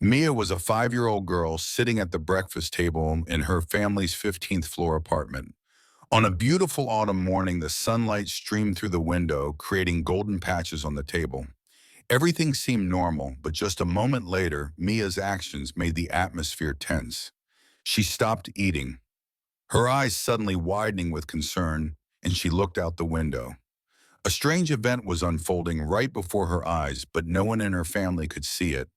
Mia was a 5-year-old girl sitting at the breakfast table in her family's 15th floor apartment. On a beautiful autumn morning, the sunlight streamed through the window, creating golden patches on the table. Everything seemed normal, but just a moment later, Mia's actions made the atmosphere tense. She stopped eating, her eyes suddenly widening with concern, and she looked out the window. A strange event was unfolding right before her eyes, but no one in her family could see it.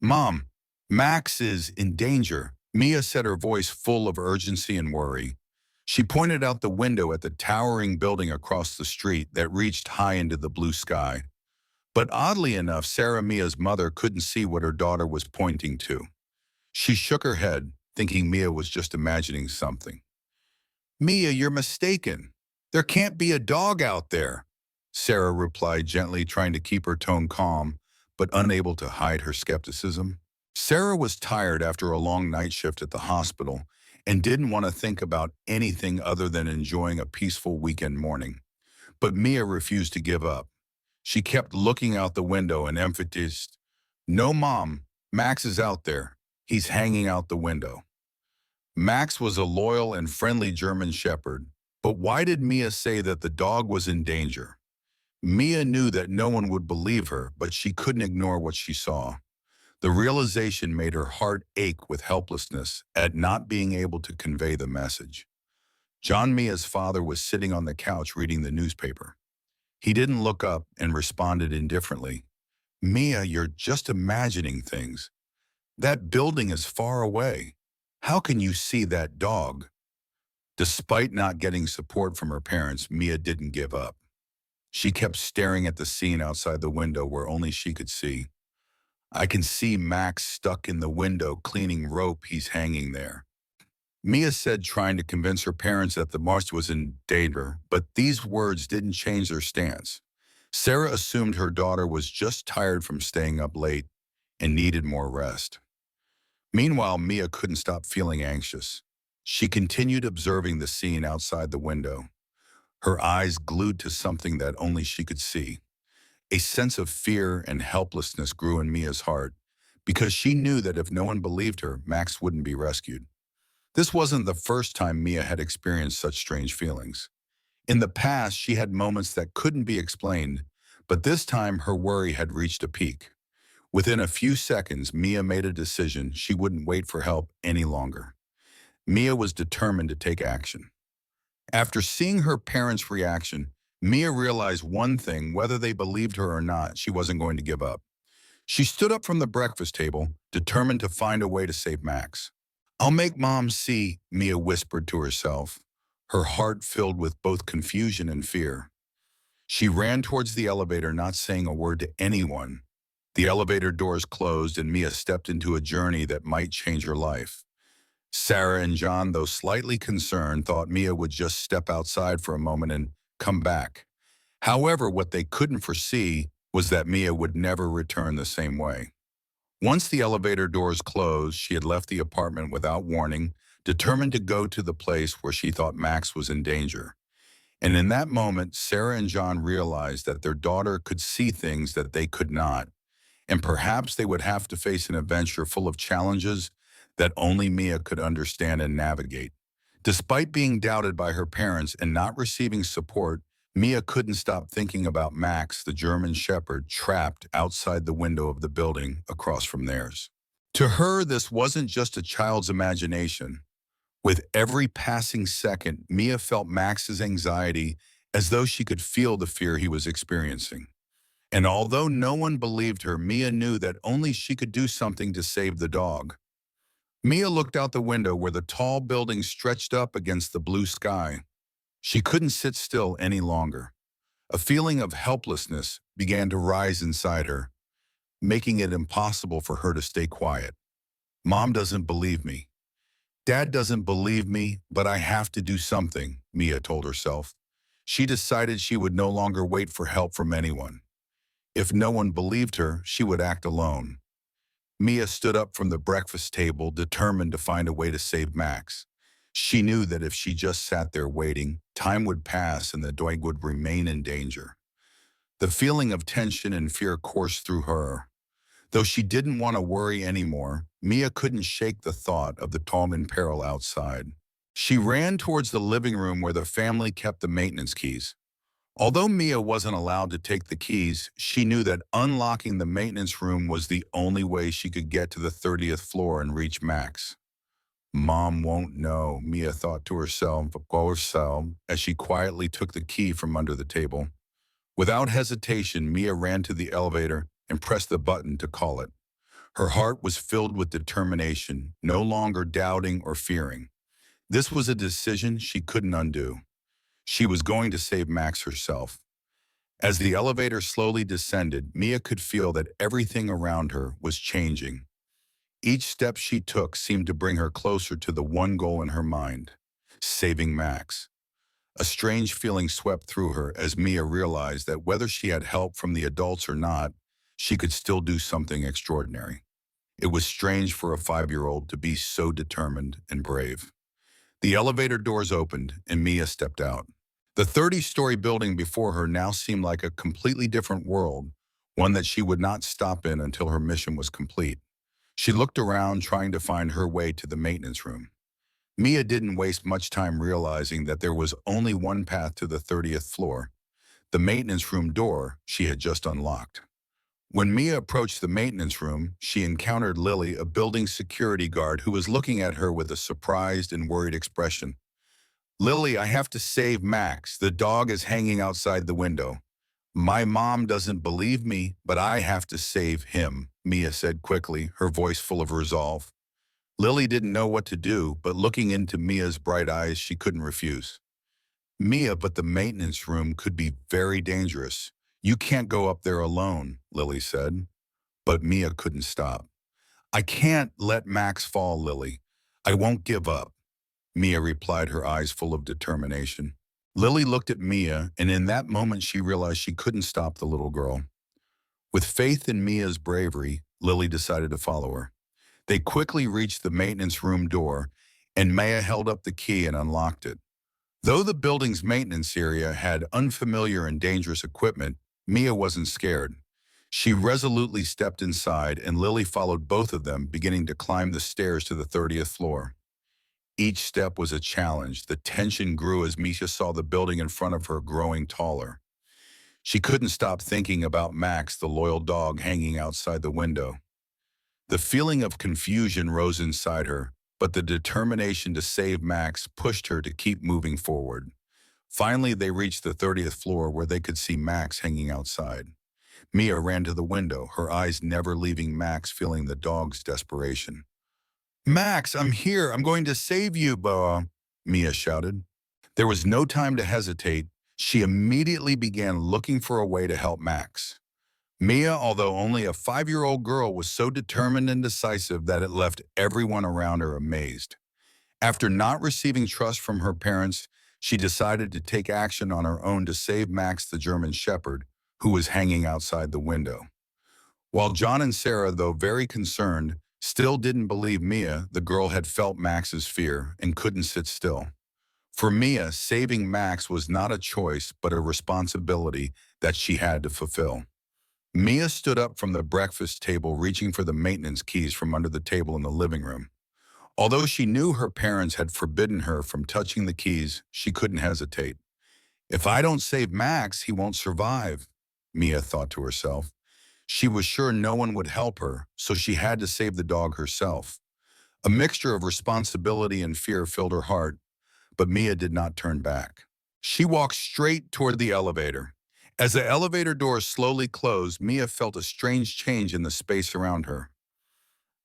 "Mom, Max is in danger," Mia said, her voice full of urgency and worry. She pointed out the window at the towering building across the street that reached high into the blue sky. But oddly enough, Sarah, Mia's mother, couldn't see what her daughter was pointing to. She shook her head, thinking Mia was just imagining something. "Mia, you're mistaken. There can't be a dog out there," Sarah replied gently, trying to keep her tone calm, but unable to hide her skepticism. Sarah was tired after a long night shift at the hospital and didn't want to think about anything other than enjoying a peaceful weekend morning. But Mia refused to give up. She kept looking out the window and emphasized, "No, Mom, Max is out there. He's hanging out the window." Max was a loyal and friendly German shepherd, but why did Mia say that the dog was in danger? Mia knew that no one would believe her, but she couldn't ignore what she saw. The realization made her heart ache with helplessness at not being able to convey the message. John, Mia's father, was sitting on the couch reading the newspaper. He didn't look up and responded indifferently. "Mia, you're just imagining things. That building is far away. How can you see that dog?" Despite not getting support from her parents, Mia didn't give up. She kept staring at the scene outside the window where only she could see. "I can see Max stuck in the window cleaning rope. He's hanging there," Mia said, trying to convince her parents that the march was in danger, but these words didn't change their stance. Sarah assumed her daughter was just tired from staying up late and needed more rest. Meanwhile, Mia couldn't stop feeling anxious. She continued observing the scene outside the window, her eyes glued to something that only she could see. A sense of fear and helplessness grew in Mia's heart because she knew that if no one believed her, Max wouldn't be rescued. This wasn't the first time Mia had experienced such strange feelings. In the past, she had moments that couldn't be explained, but this time her worry had reached a peak. Within a few seconds, Mia made a decision. She wouldn't wait for help any longer. Mia was determined to take action. After seeing her parents' reaction, Mia realized one thing: whether they believed her or not, she wasn't going to give up. She stood up from the breakfast table, determined to find a way to save Max. "I'll make Mom see," Mia whispered to herself, her heart filled with both confusion and fear. She ran towards the elevator, not saying a word to anyone. The elevator doors closed, and Mia stepped into a journey that might change her life. Sarah and John, though slightly concerned, thought Mia would just step outside for a moment and come back. However, what they couldn't foresee was that Mia would never return the same way. Once the elevator doors closed, she had left the apartment without warning, determined to go to the place where she thought Max was in danger. And in that moment, Sarah and John realized that their daughter could see things that they could not, and perhaps they would have to face an adventure full of challenges that only Mia could understand and navigate. Despite being doubted by her parents and not receiving support, Mia couldn't stop thinking about Max, the German shepherd, trapped outside the window of the building across from theirs. To her, this wasn't just a child's imagination. With every passing second, Mia felt Max's anxiety, as though she could feel the fear he was experiencing. And although no one believed her, Mia knew that only she could do something to save the dog. Mia looked out the window where the tall building stretched up against the blue sky. She couldn't sit still any longer. A feeling of helplessness began to rise inside her, making it impossible for her to stay quiet. "Mom doesn't believe me. Dad doesn't believe me, but I have to do something," Mia told herself. She decided she would no longer wait for help from anyone. If no one believed her, she would act alone. Mia stood up from the breakfast table, determined to find a way to save Max. She knew that if she just sat there waiting, time would pass and the dog would remain in danger. The feeling of tension and fear coursed through her. Though she didn't want to worry anymore, Mia couldn't shake the thought of the Tallman peril outside. She ran towards the living room where the family kept the maintenance keys. Although Mia wasn't allowed to take the keys, she knew that unlocking the maintenance room was the only way she could get to the 30th floor and reach Max. Mom won't know, Mia thought to herself as she quietly took the key from under the table. Without hesitation, Mia ran to the elevator and pressed the button to call it. Her heart was filled with determination, no longer doubting or fearing. This was a decision she couldn't undo. She was going to save Max herself. As the elevator slowly descended, Mia could feel that everything around her was changing. Each step she took seemed to bring her closer to the one goal in her mind, saving Max. A strange feeling swept through her as Mia realized that whether she had help from the adults or not, she could still do something extraordinary. It was strange for a 5-year-old to be so determined and brave. The elevator doors opened and Mia stepped out. The 30-story building before her now seemed like a completely different world, one that she would not stop in until her mission was complete. She looked around, trying to find her way to the maintenance room. Mia didn't waste much time realizing that there was only one path to the 30th floor, the maintenance room door she had just unlocked. When Mia approached the maintenance room, she encountered Lily, a building security guard who was looking at her with a surprised and worried expression. "Lily, I have to save Max. The dog is hanging outside the window. My mom doesn't believe me, but I have to save him," Mia said quickly, her voice full of resolve. Lily didn't know what to do, but looking into Mia's bright eyes, she couldn't refuse. "Mia, but the maintenance room could be very dangerous. You can't go up there alone," Lily said. But Mia couldn't stop. "I can't let Max fall, Lily. I won't give up," Mia replied, her eyes full of determination. Lily looked at Mia, and in that moment she realized she couldn't stop the little girl. With faith in Mia's bravery, Lily decided to follow her. They quickly reached the maintenance room door, and Mia held up the key and unlocked it. Though the building's maintenance area had unfamiliar and dangerous equipment, Mia wasn't scared. She resolutely stepped inside, and Lily followed both of them, beginning to climb the stairs to the 30th floor. Each step was a challenge. The tension grew as Misha saw the building in front of her growing taller. She couldn't stop thinking about Max, the loyal dog hanging outside the window. The feeling of confusion rose inside her, but the determination to save Max pushed her to keep moving forward. Finally, they reached the 30th floor where they could see Max hanging outside. Mia ran to the window, her eyes never leaving Max, feeling the dog's desperation. "Max, I'm here. I'm going to save you, Boa," Mia shouted. There was no time to hesitate. She immediately began looking for a way to help Max. Mia, although only a 5-year-old girl, was so determined and decisive that it left everyone around her amazed. After not receiving trust from her parents, she decided to take action on her own to save Max, the German Shepherd, who was hanging outside the window. While John and Sarah, though very concerned, still didn't believe Mia, the girl had felt Max's fear and couldn't sit still. For Mia, saving Max was not a choice but a responsibility that she had to fulfill. Mia stood up from the breakfast table, reaching for the maintenance keys from under the table in the living room. Although she knew her parents had forbidden her from touching the keys, she couldn't hesitate. "If I don't save Max, he won't survive," Mia thought to herself. She was sure no one would help her, so she had to save the dog herself. A mixture of responsibility and fear filled her heart, but Mia did not turn back. She walked straight toward the elevator. As the elevator doors slowly closed, Mia felt a strange change in the space around her.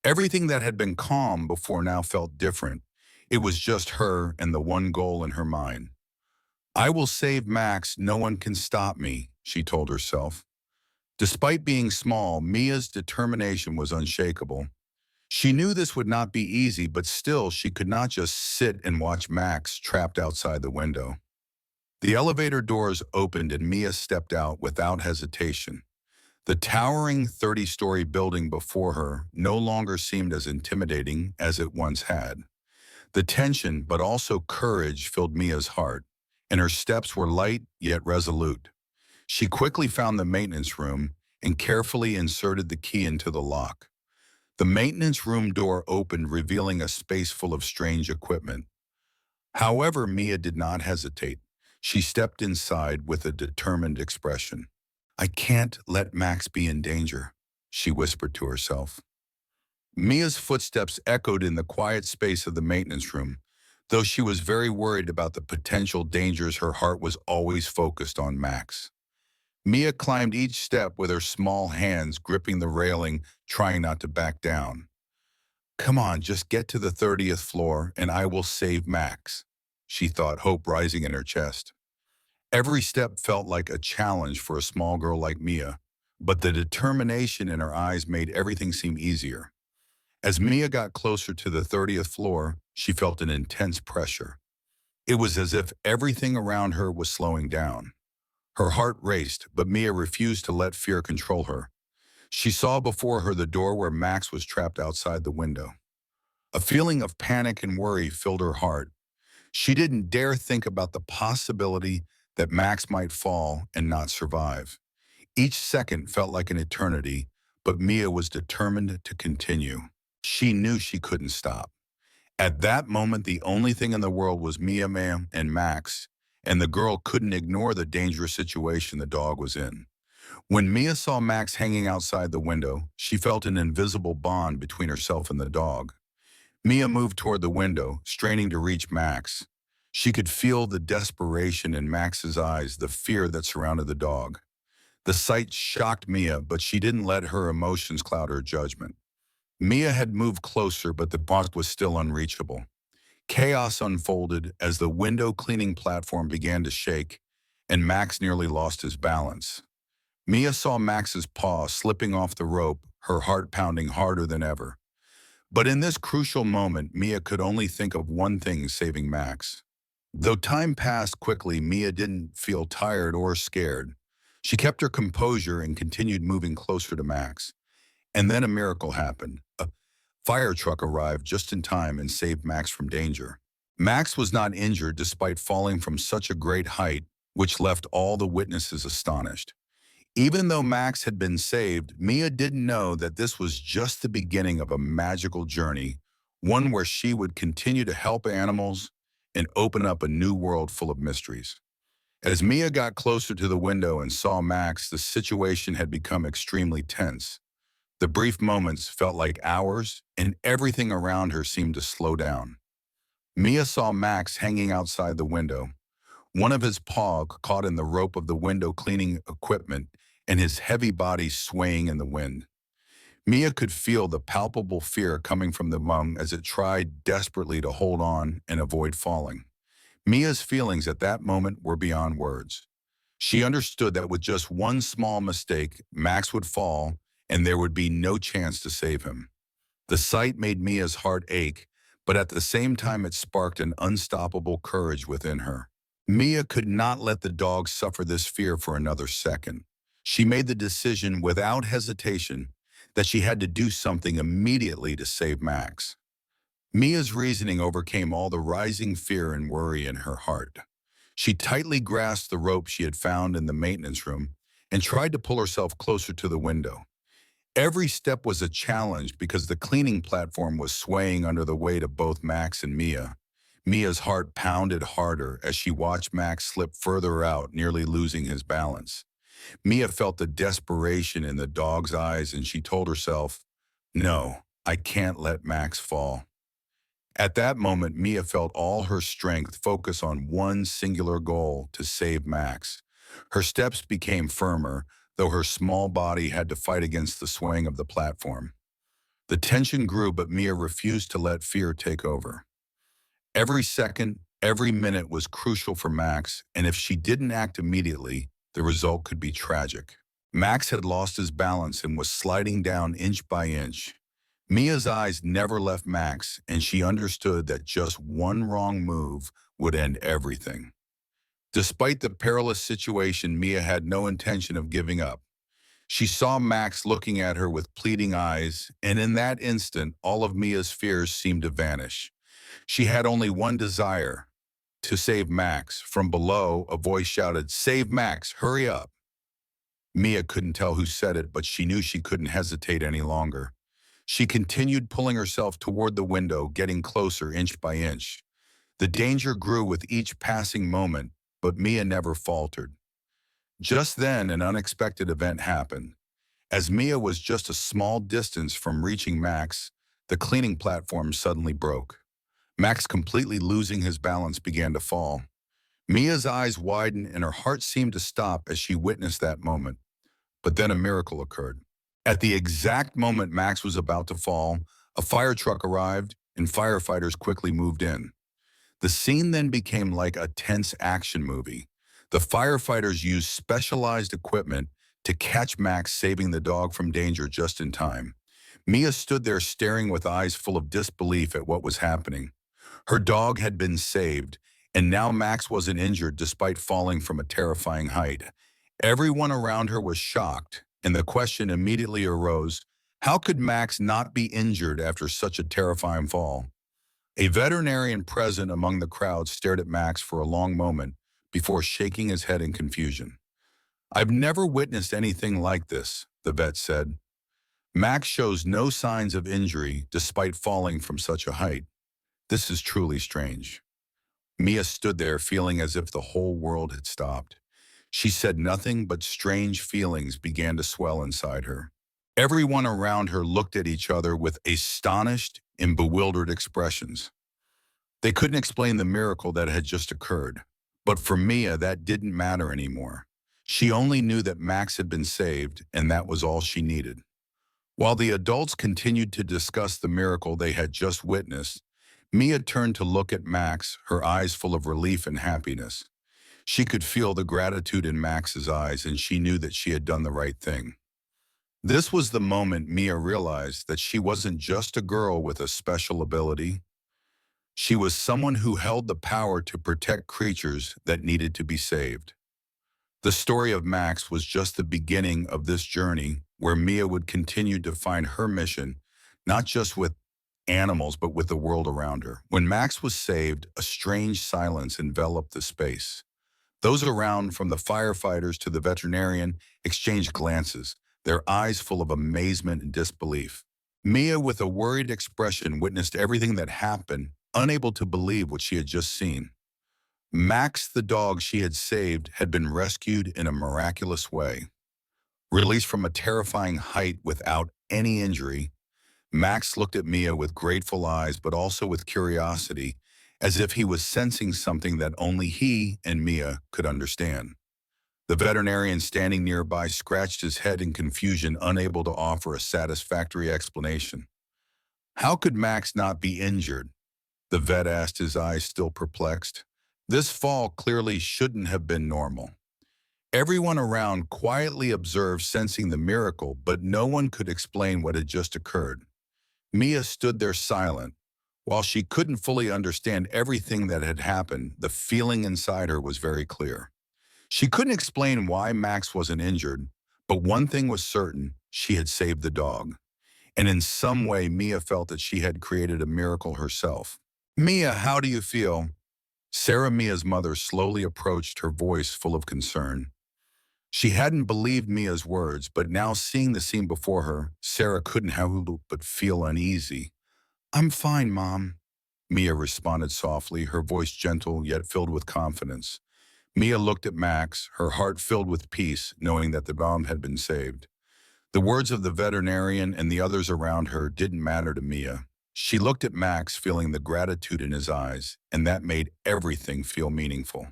Everything that had been calm before now felt different. It was just her and the one goal in her mind. "I will save Max. No one can stop me," she told herself. Despite being small, Mia's determination was unshakable. She knew this would not be easy, but still she could not just sit and watch Max trapped outside the window. The elevator doors opened and Mia stepped out without hesitation. The towering 30-story building before her no longer seemed as intimidating as it once had. The tension, but also courage, filled Mia's heart, and her steps were light yet resolute. She quickly found the maintenance room and carefully inserted the key into the lock. The maintenance room door opened, revealing a space full of strange equipment. However, Mia did not hesitate. She stepped inside with a determined expression. "I can't let Max be in danger," she whispered to herself. Mia's footsteps echoed in the quiet space of the maintenance room. Though she was very worried about the potential dangers, her heart was always focused on Max. Mia climbed each step with her small hands gripping the railing, trying not to back down. "Come on, just get to the 30th floor and I will save Max," she thought, hope rising in her chest. Every step felt like a challenge for a small girl like Mia, but the determination in her eyes made everything seem easier. As Mia got closer to the 30th floor, she felt an intense pressure. It was as if everything around her was slowing down. Her heart raced, but Mia refused to let fear control her. She saw before her the door where Max was trapped outside the window. A feeling of panic and worry filled her heart. She didn't dare think about the possibility that Max might fall and not survive. Each second felt like an eternity, but Mia was determined to continue. She knew she couldn't stop. At that moment, the only thing in the world was Mia Mam and Max, and the girl couldn't ignore the dangerous situation the dog was in. When Mia saw Max hanging outside the window, she felt an invisible bond between herself and the dog. Mia moved toward the window, straining to reach Max. She could feel the desperation in Max's eyes, the fear that surrounded the dog. The sight shocked Mia, but she didn't let her emotions cloud her judgment. Mia had moved closer, but the box was still unreachable. Chaos unfolded as the window cleaning platform began to shake, and Max nearly lost his balance. Mia saw Max's paw slipping off the rope, her heart pounding harder than ever. But in this crucial moment, Mia could only think of one thing: saving Max. Though time passed quickly, Mia didn't feel tired or scared. She kept her composure and continued moving closer to Max. And then a miracle happened. A fire truck arrived just in time and saved Max from danger. Max was not injured despite falling from such a great height, which left all the witnesses astonished. Even though Max had been saved, Mia didn't know that this was just the beginning of a magical journey, one where she would continue to help animals and open up a new world full of mysteries. As Mia got closer to the window and saw Max, the situation had become extremely tense. The brief moments felt like hours, and everything around her seemed to slow down. Mia saw Max hanging outside the window, one of his paws caught in the rope of the window cleaning equipment and his heavy body swaying in the wind. Mia could feel the palpable fear coming from the mum as it tried desperately to hold on and avoid falling. Mia's feelings at that moment were beyond words. She understood that with just one small mistake, Max would fall and there would be no chance to save him. The sight made Mia's heart ache, but at the same time it sparked an unstoppable courage within her. Mia could not let the dog suffer this fear for another second. She made the decision without hesitation that she had to do something immediately to save Max. Mia's reasoning overcame all the rising fear and worry in her heart. She tightly grasped the rope she had found in the maintenance room and tried to pull herself closer to the window. Every step was a challenge because the cleaning platform was swaying under the weight of both Max and Mia. Mia's heart pounded harder as she watched Max slip further out, nearly losing his balance. Mia felt the desperation in the dog's eyes and she told herself, "No, I can't let Max fall." At that moment, Mia felt all her strength focus on one singular goal: to save Max. Her steps became firmer, though her small body had to fight against the swaying of the platform. The tension grew, but Mia refused to let fear take over. Every second, every minute was crucial for Max, and if she didn't act immediately, the result could be tragic. Max had lost his balance and was sliding down inch by inch. Mia's eyes never left Max, and she understood that just one wrong move would end everything. Despite the perilous situation, Mia had no intention of giving up. She saw Max looking at her with pleading eyes, and in that instant, all of Mia's fears seemed to vanish. She had only one desire: to save Max. From below, a voice shouted, "Save Max, hurry up." Mia couldn't tell who said it, but she knew she couldn't hesitate any longer. She continued pulling herself toward the window, getting closer inch by inch. The danger grew with each passing moment, but Mia never faltered. Just then, an unexpected event happened. As Mia was just a small distance from reaching Max, the cleaning platform suddenly broke. Max, completely losing his balance, began to fall. Mia's eyes widened and her heart seemed to stop as she witnessed that moment. But then a miracle occurred. At the exact moment Max was about to fall, a fire truck arrived and firefighters quickly moved in. The scene then became like a tense action movie. The firefighters used specialized equipment to catch Max, saving the dog from danger just in time. Mia stood there staring with eyes full of disbelief at what was happening. Her dog had been saved, and now Max wasn't injured despite falling from a terrifying height. Everyone around her was shocked, and the question immediately arose, how could Max not be injured after such a terrifying fall? A veterinarian present among the crowd stared at Max for a long moment before shaking his head in confusion. I've never witnessed anything like this, the vet said. Max shows no signs of injury despite falling from such a height. This is truly strange. Mia stood there feeling as if the whole world had stopped. She said nothing, but strange feelings began to swell inside her. Everyone around her looked at each other with astonished and bewildered expressions. They couldn't explain the miracle that had just occurred. But for Mia, that didn't matter anymore. She only knew that Max had been saved, and that was all she needed. While the adults continued to discuss the miracle they had just witnessed, Mia turned to look at Max, her eyes full of relief and happiness. She could feel the gratitude in Max's eyes, and she knew that she had done the right thing. This was the moment Mia realized that she wasn't just a girl with a special ability. She was someone who held the power to protect creatures that needed to be saved. The story of Max was just the beginning of this journey where Mia would continue to find her mission, not just with animals, but with the world around her. When Max was saved, a strange silence enveloped the space. Those around, from the firefighters to the veterinarian, exchanged glances, their eyes full of amazement and disbelief. Mia, with a worried expression, witnessed everything that happened, unable to believe what she had just seen. Max, the dog she had saved, had been rescued in a miraculous way. Released from a terrifying height without any injury, Max looked at Mia with grateful eyes, but also with curiosity, as if he was sensing something that only he and Mia could understand. The veterinarian standing nearby scratched his head in confusion, unable to offer a satisfactory explanation. How could Max not be injured? The vet asked, his eyes still perplexed. This fall clearly shouldn't have been normal. Everyone around quietly observed, sensing the miracle, but no one could explain what had just occurred. Mia stood there silent. While she couldn't fully understand everything that had happened, the feeling inside her was very clear. She couldn't explain why Max wasn't injured, but one thing was certain: she had saved the dog. And in some way, Mia felt that she had created a miracle herself. Mia, how do you feel? Sarah, Mia's mother, slowly approached, her voice full of concern. She hadn't believed Mia's words, but now seeing the scene before her, Sarah couldn't help but feel uneasy. I'm fine, Mom, Mia responded softly, her voice gentle yet filled with confidence. Mia looked at Max, her heart filled with peace, knowing that the dog had been saved. The words of the veterinarian and the others around her didn't matter to Mia. She looked at Max, feeling the gratitude in his eyes, and that made everything feel meaningful.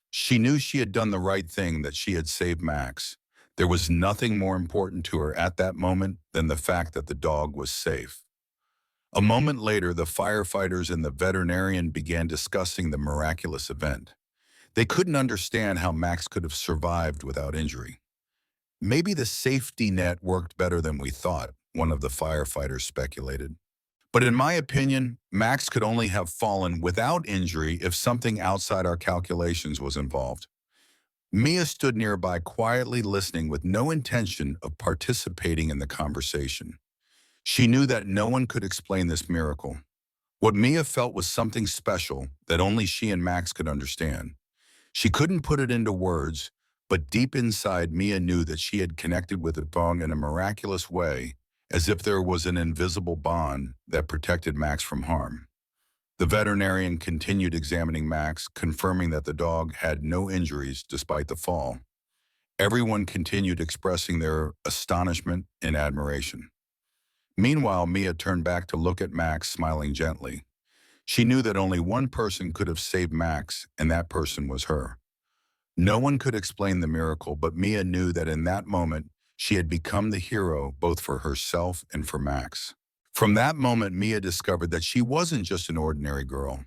She knew she had done the right thing, that she had saved Max. There was nothing more important to her at that moment than the fact that the dog was safe. A moment later, the firefighters and the veterinarian began discussing the miraculous event. They couldn't understand how Max could have survived without injury. Maybe the safety net worked better than we thought, one of the firefighters speculated. But in my opinion, Max could only have fallen without injury if something outside our calculations was involved. Mia stood nearby, quietly listening with no intention of participating in the conversation. She knew that no one could explain this miracle. What Mia felt was something special that only she and Max could understand. She couldn't put it into words, But deep inside, Mia knew that she had connected with the dog in a miraculous way, as if there was an invisible bond that protected Max from harm. The veterinarian continued examining Max, confirming that the dog had no injuries despite the fall. Everyone continued expressing their astonishment and admiration. Meanwhile, Mia turned back to look at Max, smiling gently. She knew that only one person could have saved Max, and that person was her. No one could explain the miracle, but Mia knew that in that moment, she had become the hero both for herself and for Max. From that moment, Mia discovered that she wasn't just an ordinary girl.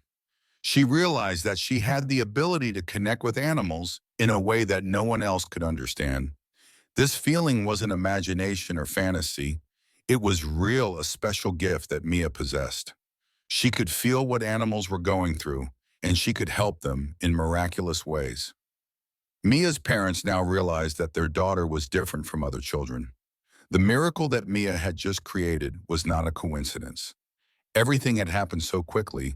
She realized that she had the ability to connect with animals in a way that no one else could understand. This feeling wasn't imagination or fantasy. It was real, a special gift that Mia possessed. She could feel what animals were going through, and she could help them in miraculous ways. Mia's parents now realized that their daughter was different from other children. The miracle that Mia had just created was not a coincidence. Everything had happened so quickly,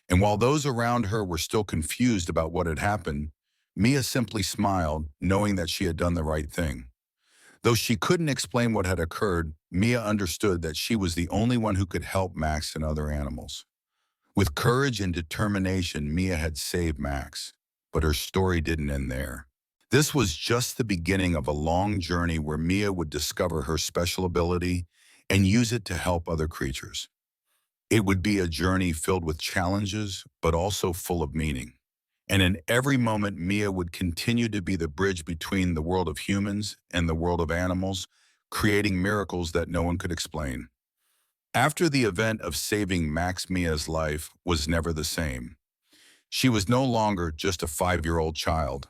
and while those around her were still confused about what had happened, Mia simply smiled, knowing that she had done the right thing. Though she couldn't explain what had occurred, Mia understood that she was the only one who could help Max and other animals. With courage and determination, Mia had saved Max, but her story didn't end there. This was just the beginning of a long journey where Mia would discover her special ability and use it to help other creatures. It would be a journey filled with challenges, but also full of meaning. And in every moment, Mia would continue to be the bridge between the world of humans and the world of animals, creating miracles that no one could explain. After the event of saving Max, Mia's life was never the same. She was no longer just a 5-year-old child.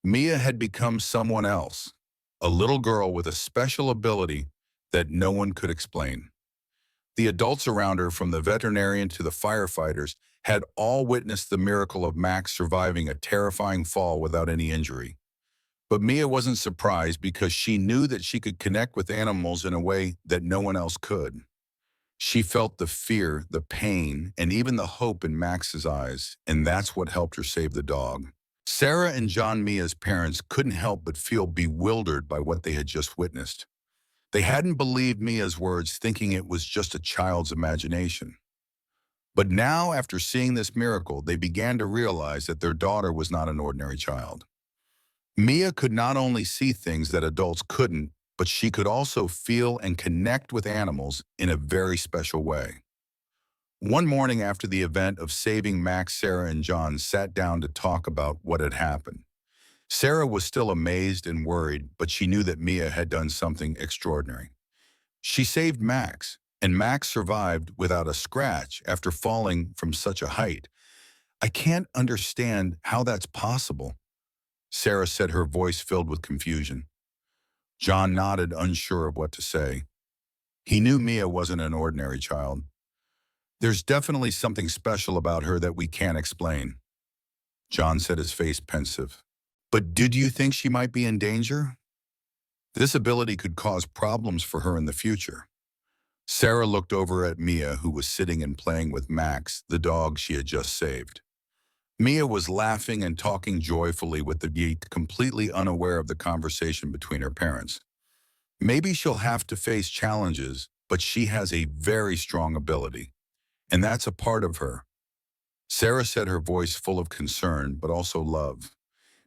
Mia had become someone else, a little girl with a special ability that no one could explain. The adults around her, from the veterinarian to the firefighters, had all witnessed the miracle of Max surviving a terrifying fall without any injury. But Mia wasn't surprised because she knew that she could connect with animals in a way that no one else could. She felt the fear, the pain, and even the hope in Max's eyes, and that's what helped her save the dog. Sarah and John, Mia's parents, couldn't help but feel bewildered by what they had just witnessed. They hadn't believed Mia's words, thinking it was just a child's imagination. But now, after seeing this miracle, they began to realize that their daughter was not an ordinary child. Mia could not only see things that adults couldn't, but she could also feel and connect with animals in a very special way. One morning after the event of saving Max, Sarah and John sat down to talk about what had happened. Sarah was still amazed and worried, but she knew that Mia had done something extraordinary. She saved Max, and Max survived without a scratch after falling from such a height. "I can't understand how that's possible," Sarah said, her voice filled with confusion. John nodded, unsure of what to say. He knew Mia wasn't an ordinary child. "There's definitely something special about her that we can't explain," John said, his face pensive. "But did you think she might be in danger? This ability could cause problems for her in the future." Sarah looked over at Mia, who was sitting and playing with Max, the dog she had just saved. Mia was laughing and talking joyfully with the geek, completely unaware of the conversation between her parents. "Maybe she'll have to face challenges, but she has a very strong ability, and that's a part of her," Sarah said, her voice full of concern but also love.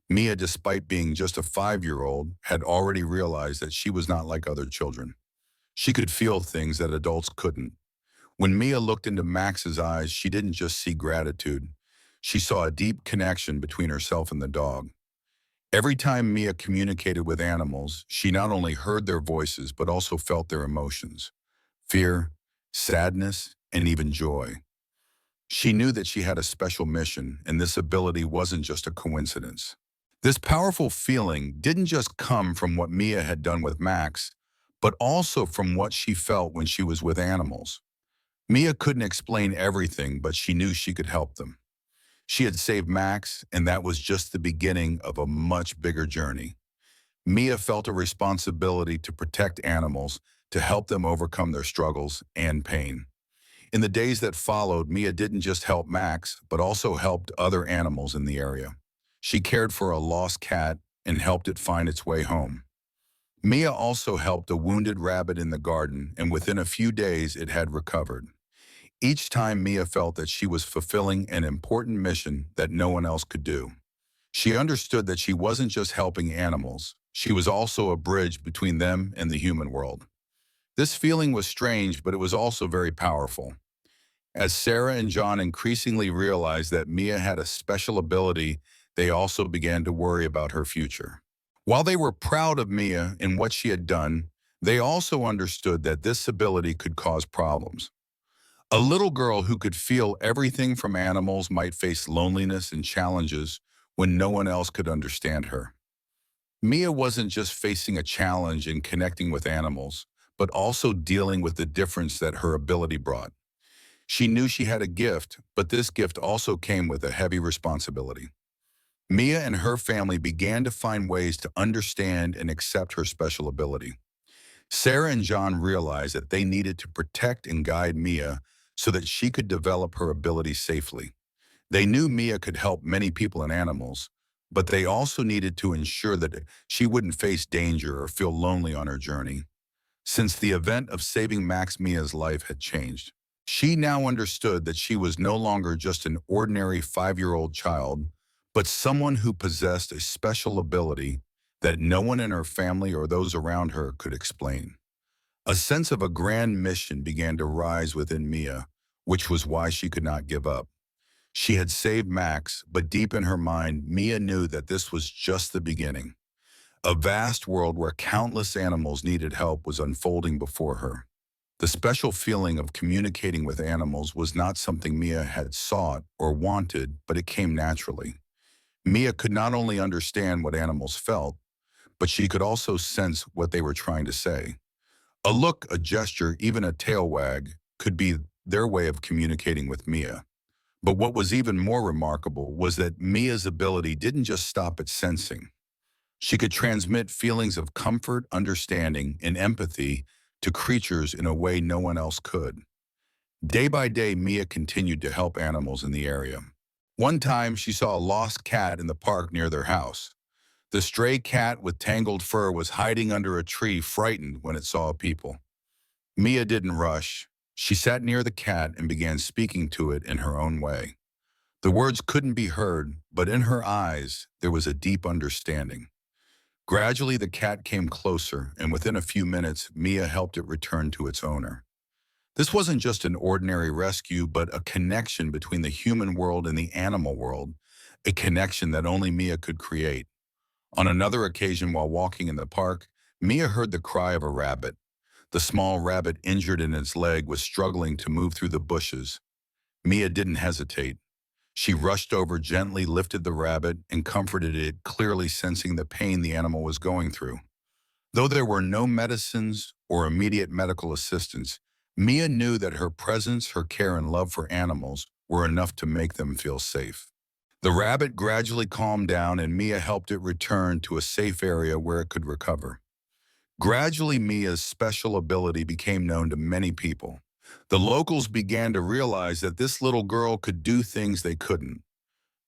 Mia, despite being just a 5-year-old, had already realized that she was not like other children. She could feel things that adults couldn't. When Mia looked into Max's eyes, she didn't just see gratitude. She saw a deep connection between herself and the dog. Every time Mia communicated with animals, she not only heard their voices but also felt their emotions: fear, sadness, and even joy. She knew that she had a special mission, and this ability wasn't just a coincidence. This powerful feeling didn't just come from what Mia had done with Max, but also from what she felt when she was with animals. Mia couldn't explain everything, but she knew she could help them. She had saved Max, and that was just the beginning of a much bigger journey. Mia felt a responsibility to protect animals, to help them overcome their struggles and pain. In the days that followed, Mia didn't just help Max, but also helped other animals in the area. She cared for a lost cat and helped it find its way home. Mia also helped a wounded rabbit in the garden, and within a few days it had recovered. Each time Mia felt that she was fulfilling an important mission that no one else could do. She understood that she wasn't just helping animals, she was also a bridge between them and the human world. This feeling was strange, but it was also very powerful. As Sarah and John increasingly realized that Mia had a special ability, they also began to worry about her future. While they were proud of Mia and what she had done, they also understood that this ability could cause problems. A little girl who could feel everything from animals might face loneliness and challenges when no one else could understand her. Mia wasn't just facing a challenge in connecting with animals, but also dealing with the difference that her ability brought. She knew she had a gift, but this gift also came with a heavy responsibility. Mia and her family began to find ways to understand and accept her special ability. Sarah and John realized that they needed to protect and guide Mia so that she could develop her ability safely. They knew Mia could help many people and animals, but they also needed to ensure that she wouldn't face danger or feel lonely on her journey. Since the event of saving Max Mia's life had changed, she now understood that she was no longer just an ordinary 5-year-old child, but someone who possessed a special ability that no one in her family or those around her could explain. A sense of a grand mission began to rise within Mia, which was why she could not give up. She had saved Max, but deep in her mind, Mia knew that this was just the beginning. A vast world where countless animals needed help was unfolding before her. The special feeling of communicating with animals was not something Mia had sought or wanted, but it came naturally. Mia could not only understand what animals felt, but she could also sense what they were trying to say. A look, a gesture, even a tail wag could be their way of communicating with Mia. But what was even more remarkable was that Mia's ability didn't just stop at sensing. She could transmit feelings of comfort, understanding, and empathy to creatures in a way no one else could. Day by day, Mia continued to help animals in the area. One time, she saw a lost cat in the park near their house. The stray cat with tangled fur was hiding under a tree, frightened when it saw people. Mia didn't rush. She sat near the cat and began speaking to it in her own way. The words couldn't be heard, but in her eyes, there was a deep understanding. Gradually, the cat came closer, and within a few minutes, Mia helped it return to its owner. This wasn't just an ordinary rescue, but a connection between the human world and the animal world, a connection that only Mia could create. On another occasion, while walking in the park, Mia heard the cry of a rabbit. The small rabbit injured in its leg was struggling to move through the bushes. Mia didn't hesitate. She rushed over, gently lifted the rabbit, and comforted it, clearly sensing the pain the animal was going through. Though there were no medicines or immediate medical assistance, Mia knew that her presence, her care, and love for animals were enough to make them feel safe. The rabbit gradually calmed down, and Mia helped it return to a safe area where it could recover. Gradually, Mia's special ability became known to many people. The locals began to realize that this little girl could do things they couldn't.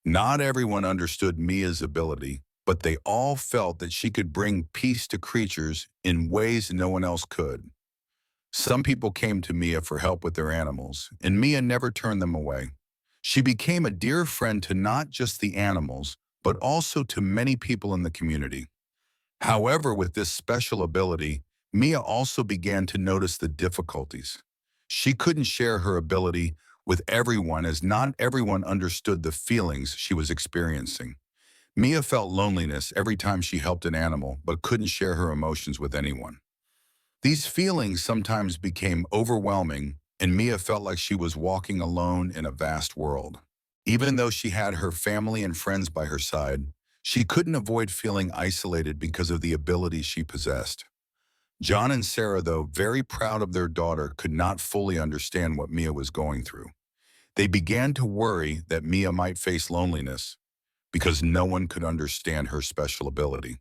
Not everyone understood Mia's ability, but they all felt that she could bring peace to creatures in ways no one else could. Some people came to Mia for help with their animals, and Mia never turned them away. She became a dear friend to not just the animals, but also to many people in the community. However, with this special ability, Mia also began to notice the difficulties. She couldn't share her ability with everyone as not everyone understood the feelings she was experiencing. Mia felt loneliness every time she helped an animal, but couldn't share her emotions with anyone. These feelings sometimes became overwhelming, and Mia felt like she was walking alone in a vast world. Even though she had her family and friends by her side, she couldn't avoid feeling isolated because of the abilities she possessed. John and Sarah, though very proud of their daughter, could not fully understand what Mia was going through. They began to worry that Mia might face loneliness because no one could understand her special ability.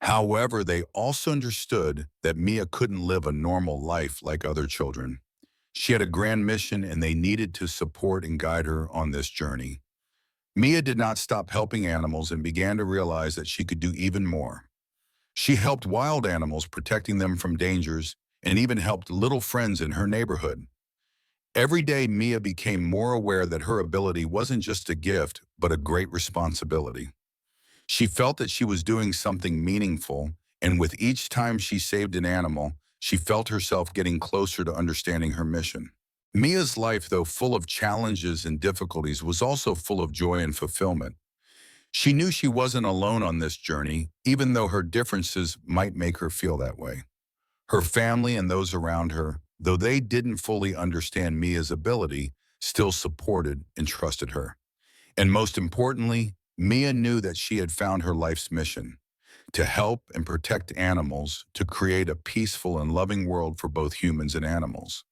However, they also understood that Mia couldn't live a normal life like other children. She had a grand mission, and they needed to support and guide her on this journey. Mia did not stop helping animals and began to realize that she could do even more. She helped wild animals, protecting them from dangers, and even helped little friends in her neighborhood. Every day, Mia became more aware that her ability wasn't just a gift, but a great responsibility. She felt that she was doing something meaningful, and with each time she saved an animal, she felt herself getting closer to understanding her mission. Mia's life, though full of challenges and difficulties, was also full of joy and fulfillment. She knew she wasn't alone on this journey, even though her differences might make her feel that way. Her family and those around her, though they didn't fully understand Mia's ability, still supported and trusted her. And most importantly, Mia knew that she had found her life's mission: to help and protect animals, to create a peaceful and loving world for both humans and animals.